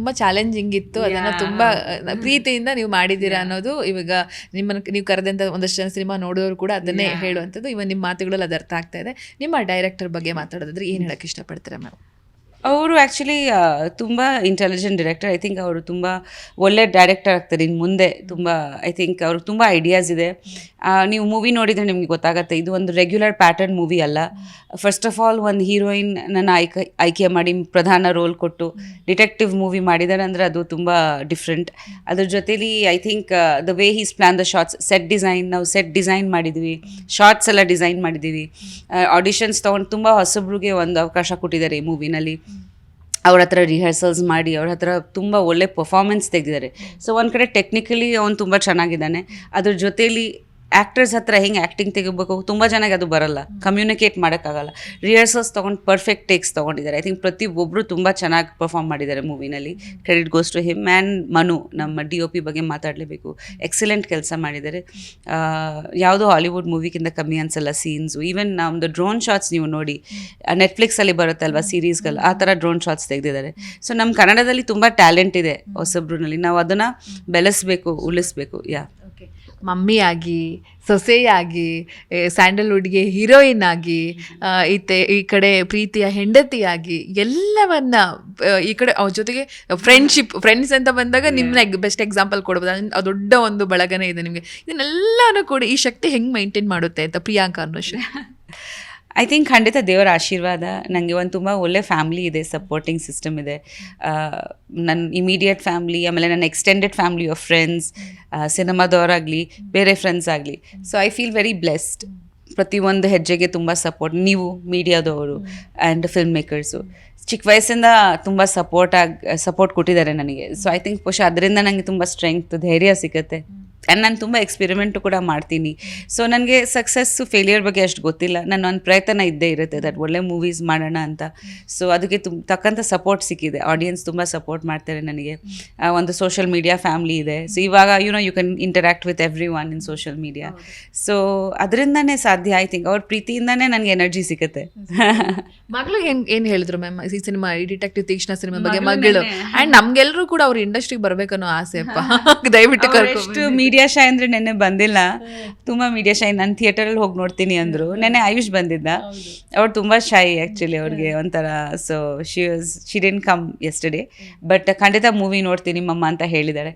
ತುಂಬ ಚಾಲೆಂಜಿಂಗ್ ಇತ್ತು, ಅದನ್ನು ತುಂಬ ಪ್ರೀತಿಯಿಂದ ನೀವು ಮಾಡಿದ್ದೀರಾ ಅನ್ನೋದು ಇವಾಗ ನಿಮ್ಮನ್ನು ನೀವು ಕರೆದಂಥ ಒಂದಷ್ಟು ಜನ ಸಿನಿಮಾ ನೋಡೋರು ಕೂಡ ಅದನ್ನೇ ಹೇಳುವಂಥದ್ದು. ಇವಾಗ ನಿಮ್ಮ ಮಾತುಗಳಲ್ಲಿ ಅದು ಅರ್ಥ ಆಗ್ತಾ ಇದೆ. ನಿಮ್ಮ ಡೈರೆಕ್ಟರ್ ಬಗ್ಗೆ ಮಾತಾಡೋದಾದ್ರೆ ಏನು ಹೇಳೋಕ್ಕೆ ಇಷ್ಟಪಡ್ತೀರಾ ಮ್ಯಾಮ್? ಅವರು ಆ್ಯಕ್ಚುಲಿ ತುಂಬ ಇಂಟೆಲಿಜೆಂಟ್ ಡೈರೆಕ್ಟರ್. ಐ ಥಿಂಕ್ ಅವರು ತುಂಬ ಒಳ್ಳೆ ಡೈರೆಕ್ಟರ್ ಆಗ್ತಾರೆ ಇನ್ನು ಮುಂದೆ. ತುಂಬ ಐ ಥಿಂಕ್ ಅವ್ರಿಗೆ ತುಂಬ ಐಡಿಯಾಸ್ ಇದೆ. ನೀವು ಮೂವಿ ನೋಡಿದರೆ ನಿಮಗೆ ಗೊತ್ತಾಗುತ್ತೆ, ಇದು ಒಂದು ರೆಗ್ಯುಲರ್ ಪ್ಯಾಟರ್ನ್ ಮೂವಿ ಅಲ್ಲ. ಫಸ್ಟ್ ಆಫ್ ಆಲ್ ಒಂದು ಹೀರೋಯಿನ್ ನನ್ನ ಆಯ್ಕೆ ಮಾಡಿ ಪ್ರಧಾನ ರೋಲ್ ಕೊಟ್ಟು ಡಿಟೆಕ್ಟಿವ್ ಮೂವಿ ಮಾಡಿದ್ದಾರೆ ಅಂದರೆ ಅದು ತುಂಬ ಡಿಫ್ರೆಂಟ್. ಅದ್ರ ಜೊತೇಲಿ I think the way he's plan the shorts, ನಾವು ಸೆಟ್ ಡಿಸೈನ್ ಮಾಡಿದ್ವಿ, ಶಾರ್ಟ್ಸ್ ಎಲ್ಲ ಡಿಸೈನ್ ಮಾಡಿದ್ದೀವಿ, ಆಡಿಷನ್ಸ್ ತೊಗೊಂಡು ತುಂಬ ಹೊಸಬ್ರಿಗೆ ಒಂದು ಅವಕಾಶ ಕೊಟ್ಟಿದ್ದಾರೆ ಈ ಮೂವಿನಲ್ಲಿ. ಅವ್ರ ಹತ್ರ ರಿಹರ್ಸಲ್ಸ್ ಮಾಡಿ ಅವ್ರ ಹತ್ರ ತುಂಬ ಒಳ್ಳೆ ಪರ್ಫಾರ್ಮೆನ್ಸ್ ತೆಗೆದಿದ್ದಾರೆ. ಸೊ ಒಂದು ಕಡೆ ಟೆಕ್ನಿಕಲಿ ಅವ್ನು ತುಂಬ ಚೆನ್ನಾಗಿದ್ದಾನೆ. ಅದ್ರ ಜೊತೇಲಿ ಆ್ಯಕ್ಟರ್ಸ್ ಹತ್ರ ಹೆಂಗೆ ಆ್ಯಕ್ಟಿಂಗ್ ತೆಗಿಬೇಕು, ತುಂಬ ಚೆನ್ನಾಗಿ ಅದು ಬರಲ್ಲ, ಕಮ್ಯುನಿಕೇಟ್ ಮಾಡೋಕ್ಕಾಗಲ್ಲ. ರಿಹರ್ಸಲ್ಸ್ ತೊಗೊಂಡು ಪರ್ಫೆಕ್ಟ್ ಟೇಕ್ಸ್ ತೊಗೊಂಡಿದ್ದಾರೆ. ಐ ಥಿಂಕ್ ಪ್ರತಿಯೊಬ್ಬರು ತುಂಬ ಚೆನ್ನಾಗಿ ಪರ್ಫಾರ್ಮ್ ಮಾಡಿದ್ದಾರೆ ಮೂವಿನಲ್ಲಿ. Credit goes to him and Manu, ನಮ್ಮ DOP ಬಗ್ಗೆ ಮಾತಾಡಲೇಬೇಕು. ಎಕ್ಸಲೆಂಟ್ ಕೆಲಸ ಮಾಡಿದ್ದಾರೆ. ಯಾವುದೋ ಹಾಲಿವುಡ್ ಮೂವಿಗಿಂತ ಕಮ್ಮಿ ಅನಿಸಲ್ಲ ಸೀನ್ಸು. ಈವನ್ ನಮ್ಮದು ಡ್ರೋನ್ ಶಾಟ್ಸ್ ನೀವು ನೋಡಿ, ನೆಟ್ಫ್ಲಿಕ್ಸಲ್ಲಿ ಬರುತ್ತಲ್ವ ಸೀರೀಸ್ಗಳು, ಆ ಥರ ಡ್ರೋನ್ ಶಾಟ್ಸ್ ತೆಗೆದಿದ್ದಾರೆ. ಸೊ ನಮ್ಮ ಕನ್ನಡದಲ್ಲಿ ತುಂಬ ಟ್ಯಾಲೆಂಟ್ ಇದೆ ಹೊಸಬ್ರಲ್ಲಿ, ನಾವು ಅದನ್ನು ಬೆಳೆಸಬೇಕು, ಉಳಿಸ್ಬೇಕು. ಮಮ್ಮಿಯಾಗಿ, ಸೊಸೆಯಾಗಿ, ಸ್ಯಾಂಡಲ್ವುಡ್ಗೆ ಹೀರೋಯಿನ್ ಆಗಿ, ಈ ಕಡೆ ಪ್ರೀತಿಯ ಹೆಂಡತಿಯಾಗಿ, ಎಲ್ಲವನ್ನ ಈ ಕಡೆ ಅವ್ರ ಜೊತೆಗೆ ಫ್ರೆಂಡ್ಸ್ ಅಂತ ಬಂದಾಗ ನಿಮ್ಮನ್ನ ಬೆಸ್ಟ್ ಎಕ್ಸಾಂಪಲ್ ಕೊಡ್ಬೋದು. ಅದು ದೊಡ್ಡ ಒಂದು ಬಳಗನೇ ಇದೆ ನಿಮಗೆ. ಇದನ್ನೆಲ್ಲನೂ ಕೂಡ ಈ ಶಕ್ತಿ ಹೆಂಗೆ ಮೈಂಟೈನ್ ಮಾಡುತ್ತೆ ಅಂತ ಪ್ರಿಯಾಂಕಾ ಅನ್ನೋ ಐ ಥಿಂಕ್ ಖಂಡಿತ ದೇವರ ಆಶೀರ್ವಾದ. ನನಗೆ ಒಂದು ತುಂಬ ಒಳ್ಳೆ ಫ್ಯಾಮ್ಲಿ ಇದೆ, ಸಪೋರ್ಟಿಂಗ್ ಸಿಸ್ಟಮ್ ಇದೆ. ನನ್ನ ಇಮಿಡಿಯೇಟ್ ಫ್ಯಾಮ್ಲಿ, ಆಮೇಲೆ ನನ್ನ ಎಕ್ಸ್ಟೆಂಡೆಡ್ ಫ್ಯಾಮ್ಲಿ ಆಫ್ ಫ್ರೆಂಡ್ಸ್, ಸಿನಿಮಾದವರಾಗಲಿ ಬೇರೆ ಫ್ರೆಂಡ್ಸ್ ಆಗಲಿ. So I feel very blessed. ಪ್ರತಿಯೊಂದು ಹೆಜ್ಜೆಗೆ ತುಂಬ ಸಪೋರ್ಟ್, ನೀವು ಮೀಡಿಯಾದವರು ಆ್ಯಂಡ್ ಫಿಲ್ಮ್ ಮೇಕರ್ಸು ಚಿಕ್ಕ ವಯಸ್ಸಿಂದ ತುಂಬ ಸಪೋರ್ಟ್ ಕೊಟ್ಟಿದ್ದಾರೆ ನನಗೆ. ಸೊ ಐ ಥಿಂಕ್ ಬಹುಶಃ ಅದರಿಂದ ನನಗೆ ತುಂಬ ಸ್ಟ್ರೆಂಗ್ತ್, ಧೈರ್ಯ ಸಿಗುತ್ತೆ. ಆ್ಯಂಡ್ ನಾನು ತುಂಬ ಎಕ್ಸ್ಪೆರಿಮೆಂಟು ಕೂಡ ಮಾಡ್ತೀನಿ. ಸೊ ನನಗೆ ಸಕ್ಸಸ್ಸು ಫೇಲಿಯರ್ ಬಗ್ಗೆ ಅಷ್ಟು ಗೊತ್ತಿಲ್ಲ. ನನ್ನ ಒಂದು ಪ್ರಯತ್ನ ಇದ್ದೇ ಇರುತ್ತೆ ದಟ್ ಒಳ್ಳೆ ಮೂವೀಸ್ ಮಾಡೋಣ ಅಂತ. ಸೊ ಅದಕ್ಕೆ ತಕ್ಕಂಥ ಸಪೋರ್ಟ್ ಸಿಕ್ಕಿದೆ. ಆಡಿಯನ್ಸ್ ತುಂಬ ಸಪೋರ್ಟ್ ಮಾಡ್ತಾರೆ ನನಗೆ. ಒಂದು ಸೋಷಿಯಲ್ ಮೀಡಿಯಾ ಫ್ಯಾಮ್ಲಿ ಇದೆ. ಸೊ ಇವಾಗ you can interact with everyone in social media. So ಅದರಿಂದನೇ ಸಾಧ್ಯ. ಐ ಥಿಂಕ್ ಅವ್ರ ಪ್ರೀತಿಯಿಂದನೇ ನನಗೆ ಎನರ್ಜಿ ಸಿಗುತ್ತೆ. ಮಗಳು ಏನು ಹೇಳಿದ್ರು ಮ್ಯಾಮ್ ಈ ಸಿನಿಮಾ, ಈ ಡಿಟೆಕ್ಟಿವ್ ತೀಕ್ಷ್ಣ ಸಿನಿಮಾ ಬಗ್ಗೆ? ಮಗಳು ಆ್ಯಂಡ್ ನಮ್ಗೆಲ್ಲರೂ ಕೂಡ ಅವ್ರ ಇಂಡಸ್ಟ್ರಿಗೆ ಬರ್ಬೇಕನ್ನೋ ಆಸೆ ಅಪ್ಪ. ದಯವಿಟ್ಟು ಎಷ್ಟು ಮೀಡಿಯಾ ಶೈ ಅಂದರೆ ನೆನ್ನೆ ಬಂದಿಲ್ಲ, ತುಂಬ ಮೀಡಿಯಾ ಶೈ. ನಾನು ಥಿಯೇಟರಲ್ಲಿ ಹೋಗಿ ನೋಡ್ತೀನಿ ಅಂದರು. ನೆನ್ನೆ ಆಯುಷ್ ಬಂದಿದ್ದ, ಅವ್ರು ತುಂಬ ಶೈ ಆ್ಯಕ್ಚುಲಿ, ಅವ್ರಿಗೆ ಒಂಥರ. So she didn't come yesterday, but ಖಂಡಿತ ಮೂವಿ ನೋಡ್ತೀನಿ ಮಮ್ಮ ಅಂತ ಹೇಳಿದ್ದಾಳೆ.